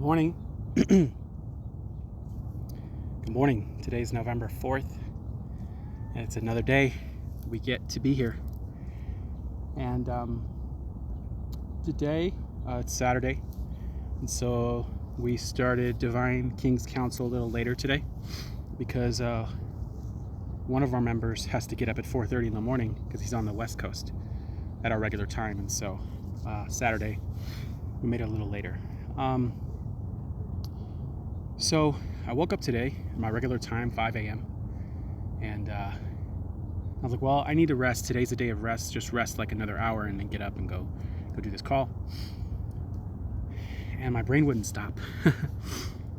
Morning. Good morning. Today's November 4th, and it's another day we get to be here. And today, it's Saturday, and so we started Divine King's Council a little later today because one of our members has to get up at 4:30 in the morning because he's on the West Coast at our regular time, and so Saturday we made it a little later. So I woke up today at my regular time, 5 a.m. and I was like, well, I need to rest. Today's a day of rest. Just rest like another hour and then get up and go do this call. And my brain wouldn't stop.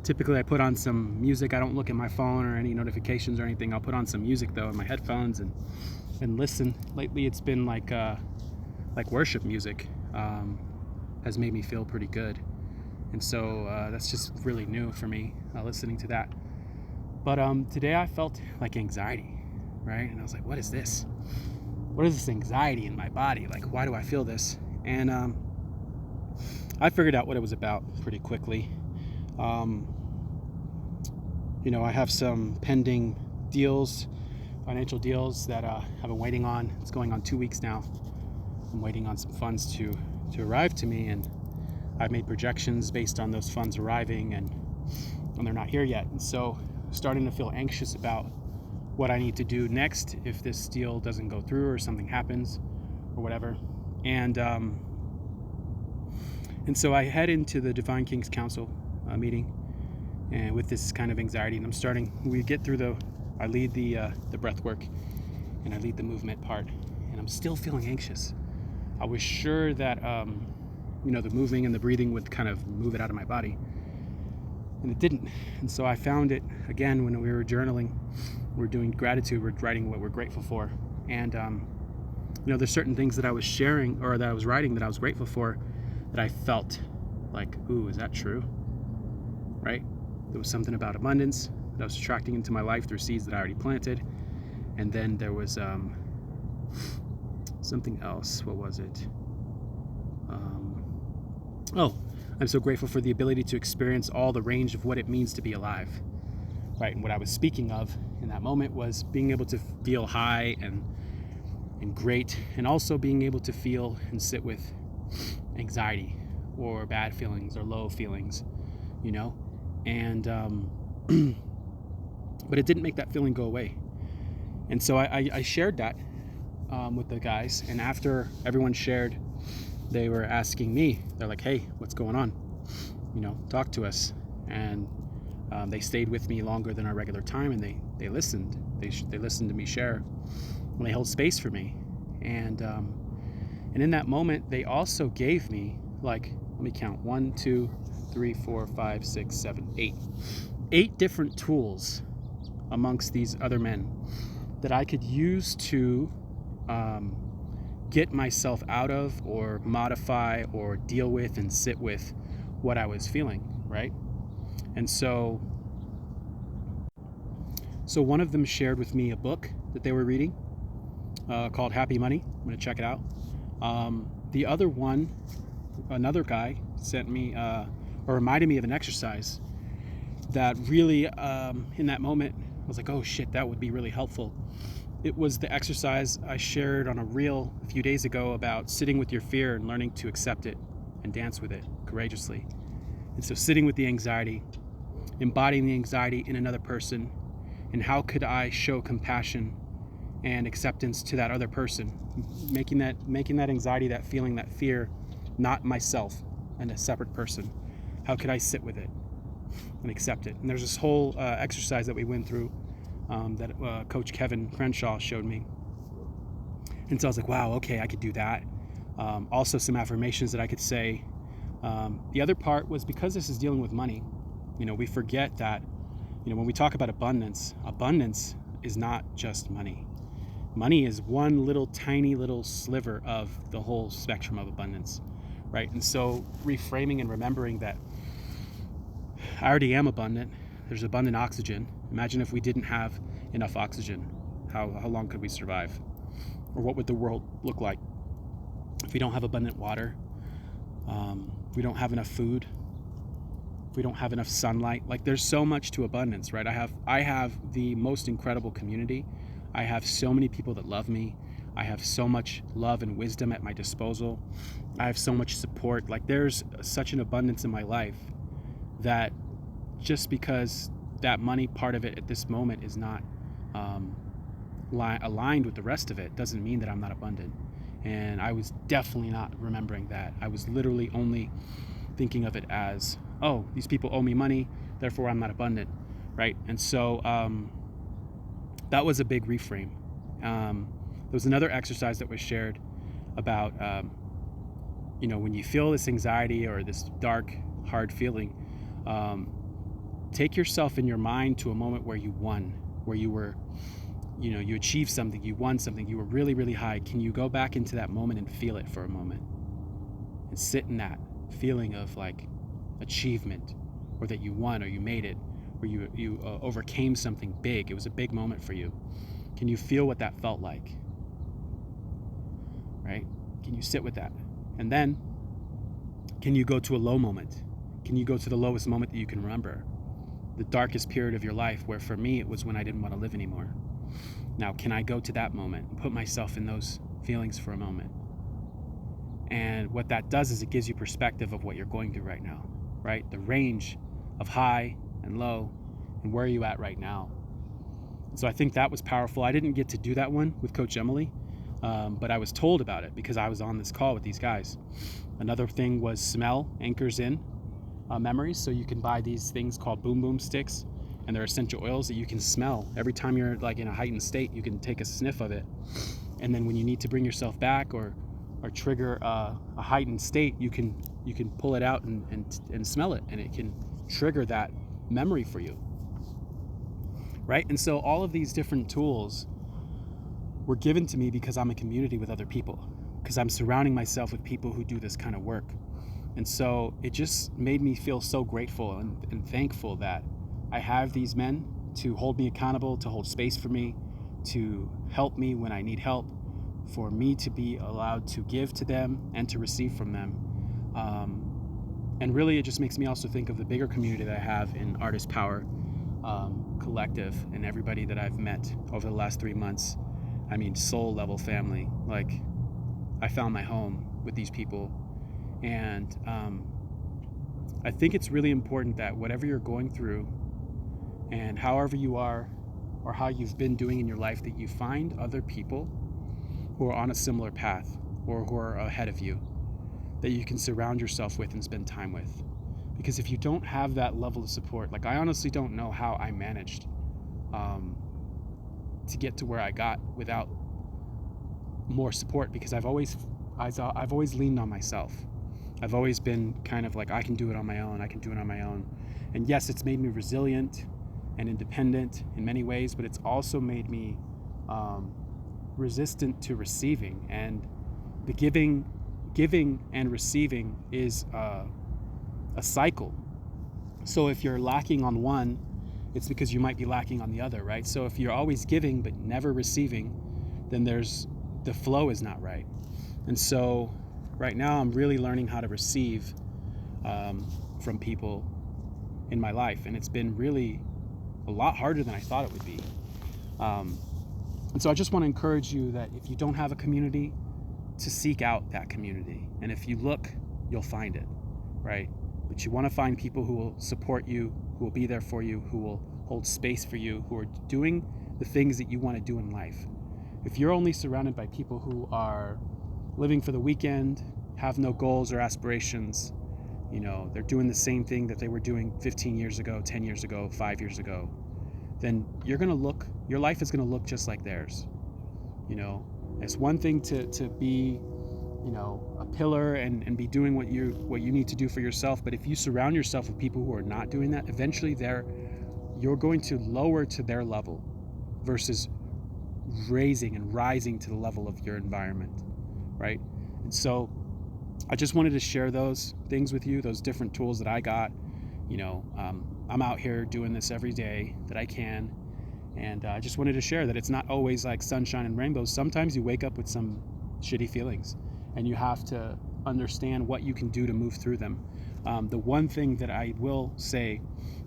Typically I put on some music. I don't look at my phone or any notifications or anything. I'll put on some music though in my headphones and listen. Lately it's been like worship music has made me feel pretty good. And so that's just really new for me, listening to that. But today I felt like anxiety, right? And I was like, what is this? What is this anxiety in my body? Like, why do I feel this? And I figured out what it was about pretty quickly. I have some pending deals, financial deals that I've been waiting on. It's going on 2 weeks now. I'm waiting on some funds to arrive to me, and I've made projections based on those funds arriving, and they're not here yet. And so starting to feel anxious about what I need to do next if this deal doesn't go through or something happens or whatever. And so I head into the Divine King's Council meeting and with this kind of anxiety, and I lead the breath work and I lead the movement part, and I'm still feeling anxious. I was sure that the moving and the breathing would kind of move it out of my body, and it didn't. And so I found it again when we were journaling. We're doing gratitude, we're writing what we're grateful for, and there's certain things that I was sharing or that I was writing that I was grateful for that I felt like, ooh, is that true? Right? There was something about abundance that I was attracting into my life through seeds that I already planted. And then there was something else. What was it? I'm so grateful for the ability to experience all the range of what it means to be alive. Right? And what I was speaking of in that moment was being able to feel high and great, and also being able to feel and sit with anxiety or bad feelings or low feelings, and but it didn't make that feeling go away. And so I shared that with the guys, and after everyone shared, they were asking me, they're like, hey, what's going on? Talk to us. And they stayed with me longer than our regular time, and they listened. They listened to me share, and they held space for me. And in that moment, they also gave me, let me count, 1, 2, 3, 4, 5, 6, 7, 8 different tools amongst these other men that I could use to get myself out of or modify or deal with and sit with what I was feeling, right? And so one of them shared with me a book that they were reading called Happy Money. I'm going to check it out. The other one, another guy sent me or reminded me of an exercise that really in that moment I was like, oh shit, that would be really helpful. It was the exercise I shared on a reel a few days ago about sitting with your fear and learning to accept it and dance with it courageously. And so sitting with the anxiety, embodying the anxiety in another person, and how could I show compassion and acceptance to that other person, making that anxiety, that feeling, that fear, not myself and a separate person. How could I sit with it and accept it? And there's this whole exercise that we went through that Coach Kevin Crenshaw showed me. And so I was like, wow, okay, I could do that. Also some affirmations that I could say. The other part was, because this is dealing with money, we forget that, when we talk about abundance is not just money. Money is one little tiny little sliver of the whole spectrum of abundance, right? And so reframing and remembering that I already am abundant. There's abundant oxygen. Imagine if we didn't have enough oxygen. How long could we survive? Or what would the world look like if we don't have abundant water? We don't have enough food. if we don't have enough sunlight. Like, there's so much to abundance, right? I have the most incredible community. I have so many people that love me. I have so much love and wisdom at my disposal. I have so much support. Like, there's such an abundance in my life that just because that money part of it at this moment is not aligned with the rest of it doesn't mean that I'm not abundant. And I was definitely not remembering that. I was literally only thinking of it as, oh, these people owe me money, therefore I'm not abundant, right? And so that was a big reframe. There was another exercise that was shared about, when you feel this anxiety or this dark, hard feeling, take yourself in your mind to a moment where you won, where you were, you achieved something, you won something, you were really, really high. Can you go back into that moment and feel it for a moment and sit in that feeling of like achievement, or that you won, or you made it, or you overcame something big. It was a big moment for you. Can you feel what that felt like? Right? Can you sit with that? And then, can you go to a low moment? Can you go to the lowest moment that you can remember? The darkest period of your life, where for me it was when I didn't want to live anymore. Now, can I go to that moment and put myself in those feelings for a moment? And what that does is it gives you perspective of what you're going through right now, right? The range of high and low, and where are you at right now? So I think that was powerful. I didn't get to do that one with Coach Emily, but I was told about it because I was on this call with these guys. Another thing was smell anchors in memories. So you can buy these things called boom boom sticks, and they're essential oils that you can smell. Every time you're like in a heightened state, you can take a sniff of it. And then when you need to bring yourself back or trigger a heightened state, you can pull it out and smell it, and it can trigger that memory for you, right? And so all of these different tools were given to me because I'm a community with other people, because I'm surrounding myself with people who do this kind of work. And so it just made me feel so grateful and thankful that I have these men to hold me accountable, to hold space for me, to help me when I need help, for me to be allowed to give to them and to receive from them. And really, it just makes me also think of the bigger community that I have in Artist Power Collective, and everybody that I've met over the last 3 months. I mean, soul level family. Like, I found my home with these people. And I think it's really important that whatever you're going through, and however you are, or how you've been doing in your life, that you find other people who are on a similar path, or who are ahead of you, that you can surround yourself with and spend time with. Because if you don't have that level of support, like, I honestly don't know how I managed to get to where I got without more support, because I've always leaned on myself. I've always been kind of like, I can do it on my own. And yes, it's made me resilient and independent in many ways, but it's also made me resistant to receiving. And the giving and receiving is a cycle. So if you're lacking on one, it's because you might be lacking on the other, right? So if you're always giving but never receiving, then the flow is not right. And so right now I'm really learning how to receive from people in my life, and it's been really a lot harder than I thought it would be. And so I just want to encourage you that if you don't have a community, to seek out that community. And if you look, you'll find it, right? But you want to find people who will support you, who will be there for you, who will hold space for you, who are doing the things that you want to do in life. If you're only surrounded by people who are living for the weekend, have no goals or aspirations, they're doing the same thing that they were doing 15 years ago, 10 years ago, 5 years ago, then your life is going to look just like theirs. It's one thing to be, a pillar and be doing what you need to do for yourself. But if you surround yourself with people who are not doing that, eventually you're going to lower to their level versus raising and rising to the level of your environment, right? And so I just wanted to share those things with you, those different tools that I got. I'm out here doing this every day that I can. And I just wanted to share that it's not always like sunshine and rainbows. Sometimes you wake up with some shitty feelings, and you have to understand what you can do to move through them. The one thing that I will say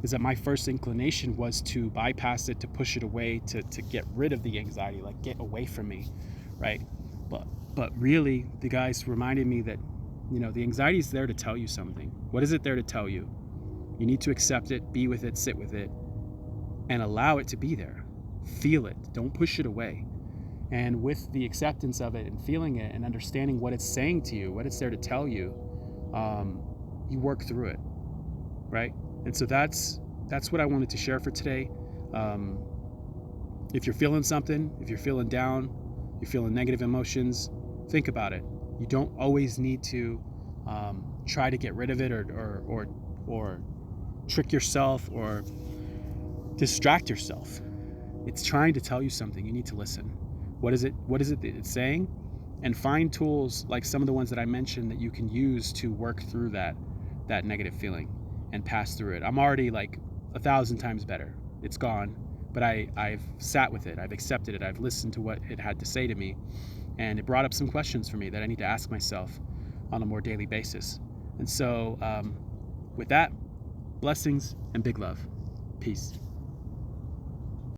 is that my first inclination was to bypass it, to push it away, to get rid of the anxiety, like get away from me, right? But really, the guys reminded me that, the anxiety is there to tell you something. What is it there to tell you? You need to accept it, be with it, sit with it, and allow it to be there. Feel it. Don't push it away. And with the acceptance of it and feeling it and understanding what it's saying to you, what it's there to tell you, you work through it, right? And so that's what I wanted to share for today. If you're feeling something, if you're feeling down, you're feeling negative emotions, think about it. You don't always need to try to get rid of it or trick yourself or distract yourself. It's trying to tell you something. You need to listen. What is it that it's saying? And find tools like some of the ones that I mentioned that you can use to work through that negative feeling and pass through it. I'm already like 1,000 times better. It's gone, but I've sat with it. I've accepted it. I've listened to what it had to say to me, and it brought up some questions for me that I need to ask myself on a more daily basis. And so with that, blessings and big love. Peace.